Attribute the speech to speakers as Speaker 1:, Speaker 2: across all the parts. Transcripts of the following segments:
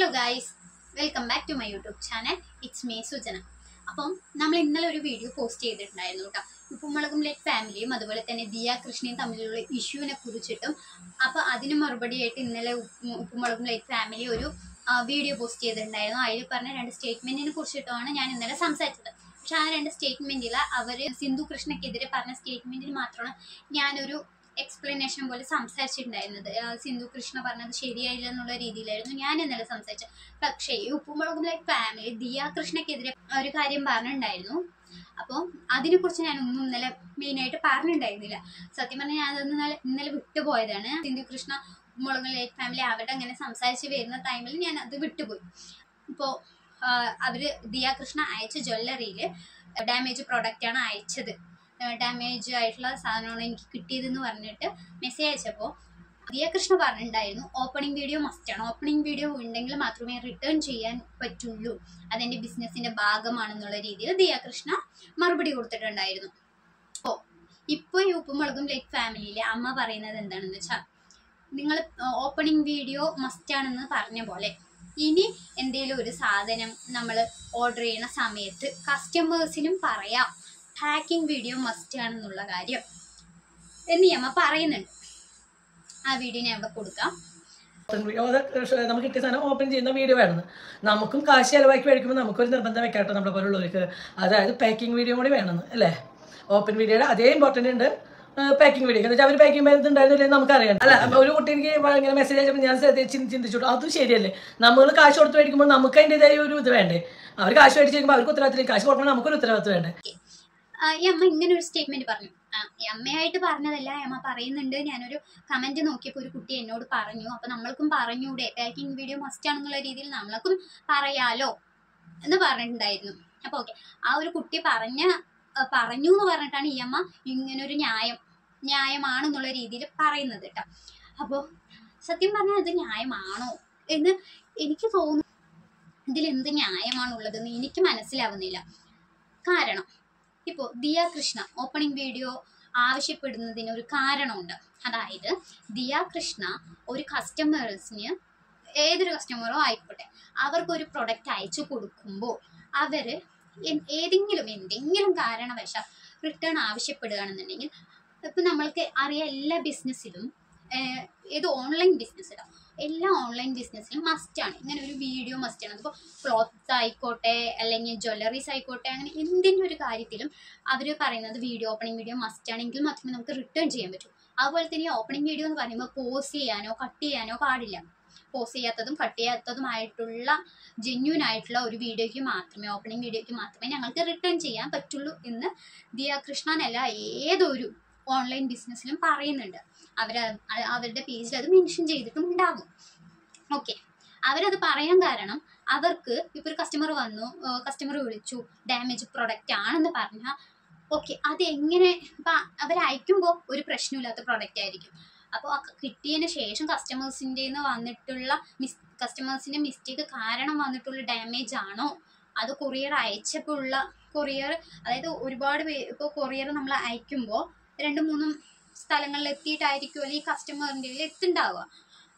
Speaker 1: Hello guys, welcome back to my YouTube channel. It's me Sujana. അപ്പം നമ്മൾ ഇന്നലെ ഒരു വീഡിയോ പോസ്റ്റ് ചെയ്തിട്ടുണ്ടായിരുന്നു കേട്ടോ. ഉപ്പുമുളകും ലൈറ്റ് ഫാമിലിയും അതുപോലെ തന്നെ ദിയ കൃഷ്ണയും തമ്മിലുള്ള ഇഷ്യൂവിനെ കുറിച്ചിട്ടും അപ്പോൾ അതിന് മറുപടിയായിട്ട് ഇന്നലെ ഉപ്പുമുളകും ലൈറ്റ് ഫാമിലി ഒരു വീഡിയോ പോസ്റ്റ് ചെയ്തിട്ടുണ്ടായിരുന്നു. അതിൽ പറഞ്ഞ 2 സ്റ്റേറ്റ്മെന്റിനെ കുറിച്ചിട്ടാണ് ഞാൻ ഇന്നലെ സംസാരിച്ചത്. പക്ഷെ ആ 2 സ്റ്റേറ്റ്മെന്റിൽ അവർ സിന്ധു കൃഷ്ണയ്ക്കെതിരെ പറഞ്ഞ സ്റ്റേറ്റ്മെന്റിൽ മാത്രമാണ് ഞാനൊരു എക്സ്പ്ലനേഷൻ പോലെ സംസാരിച്ചിട്ടുണ്ടായിരുന്നത്. സിന്ധു കൃഷ്ണ പറഞ്ഞത് ശരിയായില്ല എന്നുള്ള രീതിയിലായിരുന്നു ഞാൻ ഇന്നലെ സംസാരിച്ചത്. പക്ഷേ ഈ ഉപ്പുമുളകും ലൈറ്റ് ഫാമിലി ദിയ കൃഷ്ണയ്ക്കെതിരെ ഒരു കാര്യം പറഞ്ഞിട്ടുണ്ടായിരുന്നു. അപ്പോൾ അതിനെക്കുറിച്ച് ഞാനൊന്നും ഇന്നലെ മെയിനായിട്ട് പറഞ്ഞിട്ടുണ്ടായിരുന്നില്ല. സത്യം പറഞ്ഞാൽ ഞാനത് ഇന്നലെ വിട്ടുപോയതാണ്. സിന്ധു കൃഷ്ണ ഉപ്പുമുളകും ലൈറ്റ് ഫാമിലി അവിടെ അങ്ങനെ സംസാരിച്ച് വരുന്ന ടൈമിൽ ഞാൻ അത് വിട്ടുപോയി. ഇപ്പോൾ അവർ ദിയ കൃഷ്ണ അയച്ച ജ്വല്ലറിയിൽ ഡാമേജ് പ്രോഡക്റ്റാണ് അയച്ചത്, ഡാമേജ് ആയിട്ടുള്ള സാധനമാണ് എനിക്ക് കിട്ടിയതെന്ന് പറഞ്ഞിട്ട് മെസ്സേജ് അയച്ചപ്പോൾ ദിയ കൃഷ്ണ പറഞ്ഞിട്ടുണ്ടായിരുന്നു ഓപ്പണിംഗ് വീഡിയോ മസ്റ്റാണ്, ഓപ്പണിംഗ് വീഡിയോ ഉണ്ടെങ്കിൽ മാത്രമേ റിട്ടേൺ ചെയ്യാൻ പറ്റുള്ളൂ, അതെൻ്റെ ബിസിനസ്സിൻ്റെ ഭാഗമാണെന്നുള്ള രീതിയിൽ ദിയ കൃഷ്ണ മറുപടി കൊടുത്തിട്ടുണ്ടായിരുന്നു. അപ്പോൾ ഇപ്പോൾ ഈ ഉപ്പുമുളകും ലൈറ്റ് ഫാമിലിയിലെ അമ്മ പറയുന്നത് എന്താണെന്ന് വെച്ചാൽ, നിങ്ങൾ ഓപ്പണിംഗ് വീഡിയോ മസ്റ്റാണെന്ന് പറഞ്ഞ പോലെ ഇനി എന്തെങ്കിലും ഒരു സാധനം നമ്മൾ ഓർഡർ ചെയ്യുന്ന സമയത്ത് കസ്റ്റമേഴ്സിനും പറയാം പാക്കിംഗ് വീഡിയോ മസ്റ്റ് ആണെന്നുള്ള കാര്യം എന്ന് അമ്മ പറയുന്നുണ്ട്. ആ വീഡിയോ ഞാൻ ഇവിടെ കൊടുക്കാം.
Speaker 2: നമുക്ക് കിട്ടിയ സാധനം ഓപ്പൺ ചെയ്യുന്ന വീഡിയോ വേണമെന്ന് നമുക്കും കാശ് ചിലവാക്കി മേടിക്കുമ്പോൾ നമുക്കൊരു നിർബന്ധം വെക്കാട്ടോ നമ്മളെ പോലുള്ളവർക്ക്, അതായത് പാക്കിംഗ് വീഡിയോ കൂടി വേണമെന്ന് അല്ലേ. ഓപ്പൺ വീഡിയോയുടെ അതേ ഇമ്പോർട്ടൻ്റ് ഉണ്ട് പാക്കിംഗ് വീഡിയോ എന്ന് വെച്ചാൽ അവർ പാക്കിംഗ് ചെയ്യുന്നുണ്ടായിരുന്നില്ലേ നമുക്കറിയാം. അല്ല, ഒരു കുട്ടി എനിക്ക് ഇങ്ങനെ മെസ്സേജ് അയച്ചപ്പോൾ ഞാൻ ചിന്തിച്ചു അതും ശരിയല്ലേ, നമ്മൾ കാശ് കൊടുത്ത് മേടിക്കുമ്പോൾ നമുക്ക് അതിൻ്റെതായ ഒരു ഇത് വേണ്ടേ. അവർ കാശ് മേടിച്ച് കഴിയുമ്പോൾ അവർക്ക് ഉത്തരവാദിത്തം, കാശ് കൊടുക്കുമ്പോൾ നമുക്കൊരു ഉത്തരവാദിത്തം വേണ്ടേ.
Speaker 1: ഈ അമ്മ ഇങ്ങനെ ഒരു സ്റ്റേറ്റ്മെന്റ് പറഞ്ഞു. ഈ അമ്മയായിട്ട് പറഞ്ഞതല്ല, അമ്മ പറയുന്നുണ്ട്. ഞാനൊരു കമന്റ് നോക്കിയപ്പോൾ ഒരു കുട്ടി എന്നോട് പറഞ്ഞു, അപ്പൊ നമ്മൾക്കും പറഞ്ഞൂടെ പാക്കിംഗ് വീഡിയോ മസ്റ്റ് ആണെന്നുള്ള രീതിയിൽ നമ്മൾക്കും പറയാലോ എന്ന് പറഞ്ഞിട്ടുണ്ടായിരുന്നു. അപ്പൊ ഓക്കെ, ആ ഒരു കുട്ടി പറഞ്ഞു എന്ന് പറഞ്ഞിട്ടാണ് ഈ അമ്മ ഇങ്ങനൊരു ന്യായമാണെന്നുള്ള രീതിയിൽ പറയുന്നത് കേട്ടോ. അപ്പോൾ സത്യം പറഞ്ഞാൽ ഇത് ന്യായമാണോ എന്ന് എനിക്ക് തോന്നുന്നു. ഇതിൽ എന്ത് ന്യായമാണുള്ളതെന്ന് എനിക്ക് മനസ്സിലാവുന്നില്ല. കാരണം ഇപ്പോൾ ദിയ കൃഷ്ണ ഓപ്പണിംഗ് വീഡിയോ ആവശ്യപ്പെടുന്നതിന് ഒരു കാരണമുണ്ട്. അതായത് ദിയ കൃഷ്ണ ഒരു കസ്റ്റമേഴ്സിന്, ഏതൊരു കസ്റ്റമറോ ആയിക്കോട്ടെ, അവർക്കൊരു പ്രൊഡക്റ്റ് അയച്ചു കൊടുക്കുമ്പോൾ അവർ എന്തെങ്കിലും കാരണവശാൽ റിട്ടേൺ ആവശ്യപ്പെടുകയാണെന്നുണ്ടെങ്കിൽ, ഇപ്പം നമ്മൾക്ക് അറിയാം എല്ലാ ബിസിനസ്സിലും, ഏത് ഓൺലൈൻ ബിസിനസ്സിലോ എല്ലാ ഓൺലൈൻ ബിസിനസ്സിലും മസ്റ്റാണ് ഇങ്ങനെ ഒരു വീഡിയോ മസ്റ്റാണ്. അതിപ്പോൾ ക്ലോത്ത്സ് ആയിക്കോട്ടെ അല്ലെങ്കിൽ ജ്വല്ലറീസ് ആയിക്കോട്ടെ, അങ്ങനെ എന്തെങ്കിലും ഒരു കാര്യത്തിലും അവർ പറയുന്നത് ഓപ്പണിംഗ് വീഡിയോ മസ്റ്റാണെങ്കിൽ മാത്രമേ നമുക്ക് റിട്ടേൺ ചെയ്യാൻ പറ്റൂ. അതുപോലെ തന്നെ ഓപ്പണിംഗ് വീഡിയോ എന്ന് പറയുമ്പോൾ പോസ് ചെയ്യാനോ കട്ട് ചെയ്യാനോ പാടില്ല. പോസ് ചെയ്യാത്തതും കട്ട് ചെയ്യാത്തതുമായിട്ടുള്ള ജെന്യൂൻ ആയിട്ടുള്ള ഒരു വീഡിയോയ്ക്ക് മാത്രമേ, ഓപ്പണിംഗ് വീഡിയോയ്ക്ക് മാത്രമേ ഞങ്ങൾക്ക് റിട്ടേൺ ചെയ്യാൻ പറ്റുള്ളൂ എന്ന് ദിയ കൃഷ്ണനല്ല ഏതൊരു ഓൺലൈൻ ബിസിനസ്സിലും പറയുന്നുണ്ട്. അവരുടെ പേജിൽ അത് മെൻഷൻ ചെയ്തിട്ടും ഉണ്ടാകും. ഓക്കെ, അവരത് പറയാൻ കാരണം അവർക്ക് ഇപ്പോൾ ഒരു കസ്റ്റമർ വിളിച്ചു ഡാമേജ് പ്രൊഡക്റ്റ് ആണെന്ന് പറഞ്ഞാൽ ഓക്കെ, അതെങ്ങനെ ഇപ്പം അവരയക്കുമ്പോൾ ഒരു പ്രശ്നമില്ലാത്ത പ്രൊഡക്റ്റ് ആയിരിക്കും. അപ്പോൾ കിട്ടിയതിന് ശേഷം കസ്റ്റമേഴ്സിൻ്റെ മിസ്റ്റേക്ക് കാരണം വന്നിട്ടുള്ള ഡാമേജ് ആണോ, അത് കൊറിയർ അയച്ചപ്പോൾ ഉള്ള അതായത് ഒരുപാട് ഇപ്പോൾ കൊറിയർ നമ്മൾ അയക്കുമ്പോൾ 2-3 സ്ഥലങ്ങളിൽ എത്തിയിട്ടായിരിക്കും അല്ലെങ്കിൽ കസ്റ്റമറിൻ്റെ എത്തുണ്ടാവുക.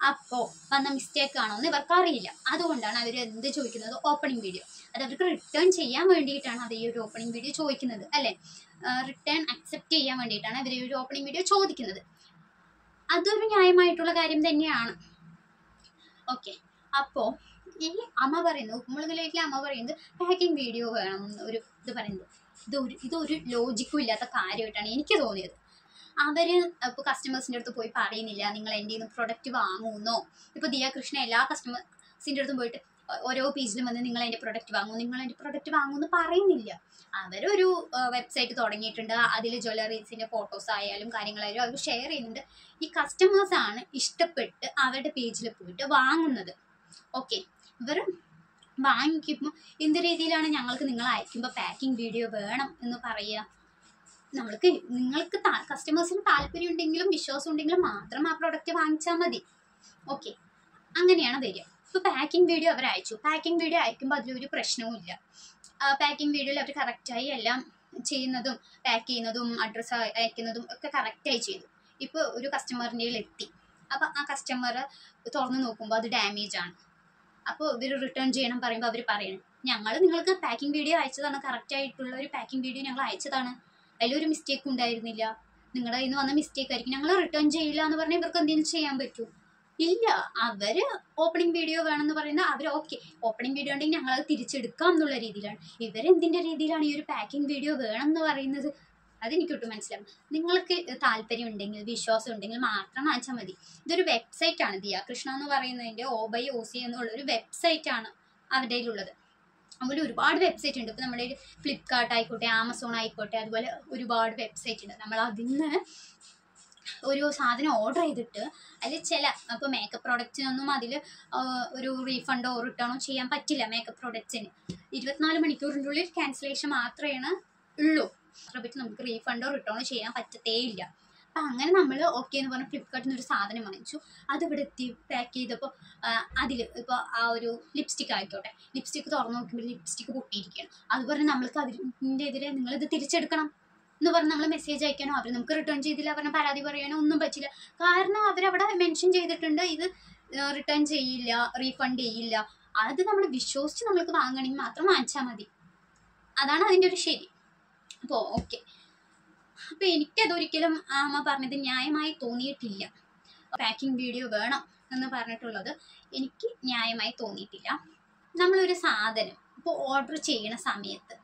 Speaker 1: അപ്പോൾ വന്ന മിസ്റ്റേക്ക് ആണോ എന്ന് ഇവർക്ക് അറിയില്ല. അതുകൊണ്ടാണ് അവർ എന്ത് ചോദിക്കുന്നത്, ഓപ്പണിംഗ് വീഡിയോ. അത് അവർക്ക് റിട്ടേൺ ചെയ്യാൻ വേണ്ടിയിട്ടാണ് അവർ ഈ ഒരു ഓപ്പണിംഗ് വീഡിയോ ചോദിക്കുന്നത് അല്ലേ. റിട്ടേൺ അക്സെപ്റ്റ് ചെയ്യാൻ വേണ്ടിയിട്ടാണ് അവർ ഈ ഒരു ഓപ്പണിംഗ് വീഡിയോ ചോദിക്കുന്നത്. അതൊരു ന്യായമായിട്ടുള്ള കാര്യം തന്നെയാണ്. ഓക്കെ, അപ്പോൾ ഈ അമ്മ പറയുന്നത്, ഉപ്പുമുളകും ലൈറ്റിലെ അമ്മ പറയുന്നത് പാക്കിംഗ് വീഡിയോ വേണം ഒരു ഇത് പറയുന്നത്, ഇതൊരു ലോജിക്കും ഇല്ലാത്ത കാര്യമായിട്ടാണ് എനിക്ക് തോന്നിയത്. അവർ ഇപ്പോൾ കസ്റ്റമേഴ്സിൻ്റെ അടുത്ത് പോയി പറയുന്നില്ല നിങ്ങൾ എൻ്റെ നിന്ന് പ്രൊഡക്റ്റ് വാങ്ങുമെന്നോ. ഇപ്പോൾ ദിയ കൃഷ്ണ എല്ലാ കസ്റ്റമേഴ്സിൻ്റെ അടുത്തും പോയിട്ട് ഓരോ പേജിലും വന്ന് നിങ്ങൾ എൻ്റെ പ്രൊഡക്റ്റ് വാങ്ങുമെന്ന് പറയുന്നില്ല. അവരൊരു വെബ്സൈറ്റ് തുടങ്ങിയിട്ടുണ്ട്, അതിൽ ജ്വല്ലറീസിൻ്റെ ഫോട്ടോസ് ആയാലും കാര്യങ്ങളായാലും അവർ ഷെയർ ചെയ്യുന്നുണ്ട്. ഈ കസ്റ്റമേഴ്സാണ് ഇഷ്ടപ്പെട്ട് അവരുടെ പേജിൽ പോയിട്ട് വാങ്ങുന്നത്. ഓക്കെ, ഇവർ വാങ്ങിക്കുമ്പോൾ എന്ത് രീതിയിലാണ് ഞങ്ങൾക്ക് നിങ്ങൾ അയക്കുമ്പോൾ പാക്കിംഗ് വീഡിയോ വേണം എന്ന് പറയുക. നിങ്ങൾക്ക് കസ്റ്റമേഴ്സിന് താല്പര്യം ഉണ്ടെങ്കിലും വിശ്വാസം ഉണ്ടെങ്കിലും മാത്രം ആ പ്രൊഡക്റ്റ് വാങ്ങിച്ചാൽ മതി. ഓക്കെ, അങ്ങനെയാണ് വരിക. ഇപ്പോൾ പാക്കിംഗ് വീഡിയോ അവർ അയച്ചു, പാക്കിംഗ് വീഡിയോ അയക്കുമ്പോൾ അതിലൊരു പ്രശ്നവും ഇല്ല. പാക്കിംഗ് വീഡിയോയിൽ അവർ കറക്റ്റായി എല്ലാം ചെയ്യുന്നതും പാക്ക് ചെയ്യുന്നതും അഡ്രസ്സ് അയക്കുന്നതും ഒക്കെ കറക്റ്റായി ചെയ്തു. ഇപ്പോൾ ഒരു കസ്റ്റമറിൻ്റെ എത്തി, അപ്പോൾ ആ കസ്റ്റമർ തുറന്ന് നോക്കുമ്പോൾ അത് ഡാമേജ് ആണ്. അപ്പോൾ ഇവർ റിട്ടേൺ ചെയ്യണം പറയുമ്പോൾ അവർ പറയണം ഞങ്ങൾ നിങ്ങൾക്ക് പാക്കിംഗ് വീഡിയോ അയച്ചതാണ്, കറക്റ്റ് ആയിട്ടുള്ള ഒരു പാക്കിംഗ് വീഡിയോ ഞങ്ങൾ അയച്ചതാണ്, അതിലൊരു മിസ്റ്റേക്ക് ഉണ്ടായിരുന്നില്ല, നിങ്ങളുടെ കയ്യിൽ നിന്ന് വന്ന മിസ്റ്റേക്ക് ആയിരിക്കും, ഞങ്ങൾ റിട്ടേൺ ചെയ്യില്ല എന്ന് പറഞ്ഞാൽ ഇവർക്ക് എന്തെങ്കിലും ചെയ്യാൻ പറ്റൂ? ഇല്ല. അവര് ഓപ്പണിംഗ് വീഡിയോ വേണമെന്ന് പറയുന്നത് അവർ ഓക്കെ ഓപ്പണിംഗ് വീഡിയോ ഉണ്ടെങ്കിൽ ഞങ്ങളത് തിരിച്ചെടുക്കാം എന്നുള്ള രീതിയിലാണ്. ഇവരെന്തിൻ്റെ രീതിയിലാണ് ഈ ഒരു പാക്കിംഗ് വീഡിയോ വേണം എന്ന് പറയുന്നത്? അതെനിക്കൊട്ടും മനസ്സിലാവും. നിങ്ങൾക്ക് താല്പര്യം ഉണ്ടെങ്കിൽ വിശ്വാസം ഉണ്ടെങ്കിൽ മാത്രം വാങ്ങിച്ചാൽ മതി. ഇതൊരു വെബ്സൈറ്റാണ്, ദിയാകൃഷ്ണ എന്ന് പറയുന്നതിൻ്റെ OBY എന്നുള്ളൊരു വെബ്സൈറ്റാണ് അവരുടെ കയ്യിലുള്ളത്. അതുപോലെ ഒരുപാട് വെബ്സൈറ്റ് ഉണ്ട്. ഇപ്പോൾ നമ്മുടെ ഫ്ലിപ്കാർട്ട് ആയിക്കോട്ടെ, ആമസോൺ ആയിക്കോട്ടെ, അതുപോലെ ഒരുപാട് വെബ്സൈറ്റ് ഉണ്ട്. നമ്മൾ അതിൽ നിന്ന് ഒരു സാധനം ഓർഡർ ചെയ്തിട്ട് അതിൽ ഇപ്പോൾ മേക്കപ്പ് പ്രോഡക്റ്റ്സിനൊന്നും അതിൽ ഒരു റീഫണ്ടോ റിട്ടേണോ ചെയ്യാൻ പറ്റില്ല. മേക്കപ്പ് പ്രോഡക്റ്റ്സിന് 24 മണിക്കൂറിൻ്റെ ഉള്ളിൽ ക്യാൻസലേഷൻ മാത്രമേ ഉള്ളൂ. പറ്റി നമുക്ക് റീഫണ്ടോ റിട്ടേണോ ചെയ്യാൻ പറ്റത്തേ ഇല്ല. അപ്പം അങ്ങനെ നമ്മൾ ഓക്കെ എന്ന് പറഞ്ഞാൽ ഫ്ലിപ്കാർട്ടിൽ നിന്ന് ഒരു സാധനം വാങ്ങിച്ചു, അതിവിടെ എത്തി പാക്ക് ചെയ്തപ്പോൾ അതിൽ ഇപ്പോൾ ആ ഒരു ലിപ്സ്റ്റിക് ആയിക്കോട്ടെ, ലിപ്സ്റ്റിക്ക് തുറന്നു നോക്കുമ്പോൾ ലിപ്സ്റ്റിക്ക് പൊട്ടിയിരിക്കുകയാണ്. അതുപോലെ നമ്മൾക്ക് അതിൻ്റെ എതിരെ നിങ്ങളിത് തിരിച്ചെടുക്കണം എന്ന് പറഞ്ഞ് നമ്മൾ മെസ്സേജ് അയക്കാനോ അവർ നമുക്ക് റിട്ടേൺ ചെയ്തില്ല പറഞ്ഞാൽ പരാതി പറയാനോ ഒന്നും പറ്റില്ല. കാരണം അവരവിടെ മെൻഷൻ ചെയ്തിട്ടുണ്ട് ഇത് റിട്ടേൺ ചെയ്യില്ല, റീഫണ്ട് ചെയ്യില്ല. അത് നമ്മൾ വിശ്വസിച്ച് നമ്മൾക്ക് വാങ്ങണമെങ്കിൽ മാത്രം വാങ്ങിച്ചാൽ മതി. അതാണ് അതിൻ്റെ ഒരു ശരി. അപ്പോൾ ഓക്കെ. അപ്പോൾ എനിക്കതൊരിക്കലും അമ്മ പറഞ്ഞത് ന്യായമായി തോന്നിയിട്ടില്ല. പാക്കിംഗ് വീഡിയോ വേണം എന്ന് പറഞ്ഞിട്ടുള്ളത് എനിക്ക് ന്യായമായി തോന്നിയിട്ടില്ല. നമ്മളൊരു സാധനം ഇപ്പോൾ ഓർഡർ ചെയ്യണ സമയത്ത്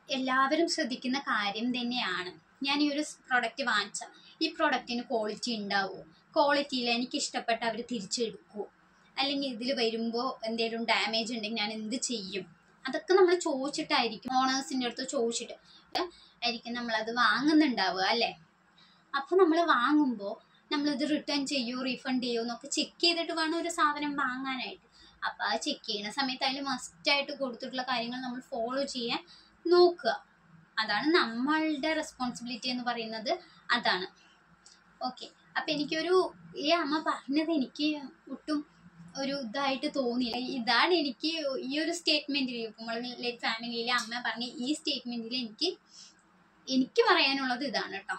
Speaker 1: എല്ലാവരും ശ്രദ്ധിക്കുന്ന കാര്യം തന്നെയാണ്, ഞാൻ ഈ ഒരു പ്രൊഡക്റ്റ് വാങ്ങിച്ച ഈ പ്രൊഡക്റ്റിന് ക്വാളിറ്റി ഉണ്ടാവുമോ, ക്വാളിറ്റിയിൽ എനിക്ക് ഇഷ്ടപ്പെട്ട അവർ തിരിച്ചെടുക്കുമോ, അല്ലെങ്കിൽ ഇതിൽ വരുമ്പോൾ എന്തെങ്കിലും ഡാമേജ് ഉണ്ടെങ്കിൽ ഞാൻ എന്ത് ചെയ്യും, അതൊക്കെ നമ്മൾ ചോദിച്ചിട്ടായിരിക്കും, ഓണേഴ്സിൻ്റെ അടുത്ത് ചോദിച്ചിട്ട് ആയിരിക്കും നമ്മളത് വാങ്ങുന്നുണ്ടാവുക അല്ലേ. അപ്പോൾ നമ്മൾ വാങ്ങുമ്പോൾ നമ്മളിത് റിട്ടേൺ ചെയ്യുമോ റീഫണ്ട് ചെയ്യുമോ എന്നൊക്കെ ചെക്ക് ചെയ്തിട്ട് വേണം ഒരു സാധനം വാങ്ങാനായിട്ട്. അപ്പോൾ ആ ചെക്ക് ചെയ്യുന്ന സമയത്ത് അതിൽ മസ്റ്റായിട്ട് കൊടുത്തിട്ടുള്ള കാര്യങ്ങൾ നമ്മൾ ഫോളോ ചെയ്യാൻ നോക്കുക. അതാണ് നമ്മളുടെ റെസ്പോൺസിബിലിറ്റി എന്ന് പറയുന്നത്, അതാണ്. ഓക്കെ. അപ്പം എനിക്കൊരു ഈ അമ്മ പറഞ്ഞത് എനിക്ക് ഒട്ടും ഒരു ഇതായിട്ട് തോന്നിയില്ല. ഇതാണ് എനിക്ക് ഈ ഒരു സ്റ്റേറ്റ്മെൻറ്റിൽ നമ്മൾ ഫാമിലിയിലെ അമ്മ പറഞ്ഞ ഈ സ്റ്റേറ്റ്മെൻറ്റിൽ എനിക്ക് പറയാനുള്ളത് ഇതാണ് കേട്ടോ.